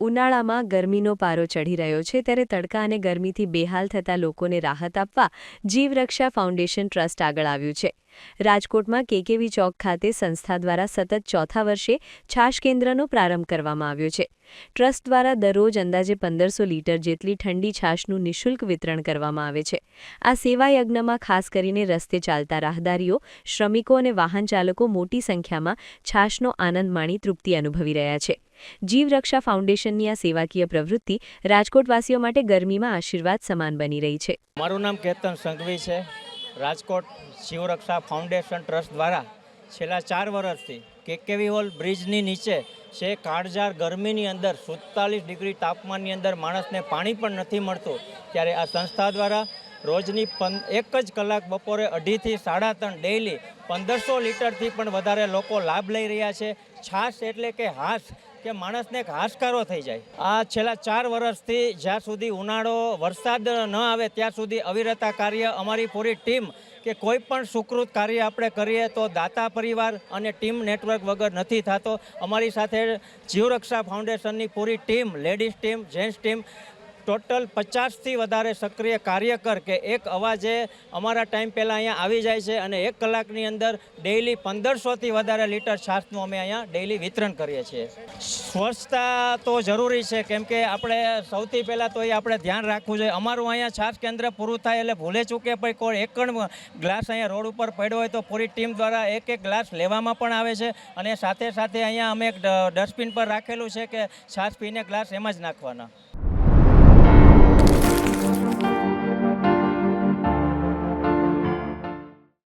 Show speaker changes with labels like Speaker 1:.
Speaker 1: ઉનાળામાં ગરમીનો પારો ચઢી રહ્યો છે ત્યારે તડકા અને ગરમીથી બેહાલ થતા લોકોને રાહત આપવા જીવરક્ષા ફાઉન્ડેશન ટ્રસ્ટ આગળ આવ્યું છે। રાજકોટમાં કેકેવી ચોક ખાતે સંસ્થા દ્વારા સતત ચોથા વર્ષે છાશ કેન્દ્રનો પ્રારંભ કરવામાં આવ્યો છે। ટ્રસ્ટ દ્વારા દરરોજ અંદાજે 1500 લીટર જેટલી ઠંડી છાશનું નિઃશુલ્ક વિતરણ કરવામાં આવે છે। આ સેવા યજ્ઞમાં ખાસ કરીને રસ્તે ચાલતા રાહદારીઓ, શ્રમિકો અને વાહન ચાલકો મોટી સંખ્યામાં છાશનો આનંદ માણી તૃપ્તિ અનુભવી રહ્યા છે। જીવરક્ષા ફાઉન્ડેશનની આ સેવાકીય પ્રવૃત્તિ રાજકોટવાસીઓ માટે ગરમીમાં આશીર્વાદ સમાન બની રહી છે।
Speaker 2: મારું નામ કેતન સંઘવી છે। રાજકોટ જીવરક્ષા ફાઉન્ડેશન ટ્રસ્ટ દ્વારા છેલ્લા 4 વર્ષથી કેકેવી હોલ બ્રિજની નીચે છે કાળઝાળ ગરમીની અંદર 47 ડિગ્રી તાપમાનની અંદર માણસને પાણી પણ નથી મળતું, ત્યારે આ સંસ્થા દ્વારા રોજની 1 જ કલાક બપોરે 2:30 થી 3:30 ડેઇલી 1500 લીટરથી પણ વધારે લોકો લાભ લઈ રહ્યા છે। છાશ એટલે કે હાશ કે માણસને એક હાશકારો થઈ જાય। આ છેલ્લા 4 વર્ષથી જ્યાં સુધી ઉનાળો વરસાદ ન આવે ત્યાં સુધી અવિરત કાર્ય અમારી પૂરી ટીમ કે કોઈ પણ સુકૃત કાર્ય આપણે કરીએ તો દાતા પરિવાર અને ટીમ નેટવર્ક વગર નથી થતો। અમારી સાથે જીવરક્ષા ફાઉન્ડેશનની પૂરી team, ladies team, gents team, total 50થી વધારે સક્રિય કાર્યકર કે એક અવાજે અમારા ટાઈમ પહેલાં અહીંયા આવી જાય છે અને 1 કલાકની અંદર ડેઇલી 1500થી વધારે લીટર છાશનું અમે અહીંયા ડેઇલી વિતરણ કરીએ છીએ। સ્વચ્છતા તો જરૂરી છે, કેમ કે આપણે સૌથી પહેલાં તો એ આપણે ધ્યાન રાખવું જોઈએ। અમારું અહીંયા છાશ કેન્દ્ર પૂરું થાય એટલે ભૂલે ચૂકે ભાઈ કોઈ એક ગ્લાસ અહીંયા રોડ ઉપર પડ્યો હોય તો પૂરી ટીમ દ્વારા એક ગ્લાસ લેવામાં પણ આવે છે અને સાથે સાથે અહીંયા અમે એક ડસ્ટબિન પર રાખેલું છે કે છાશ પીને ગ્લાસ એમાં જ નાખવાના।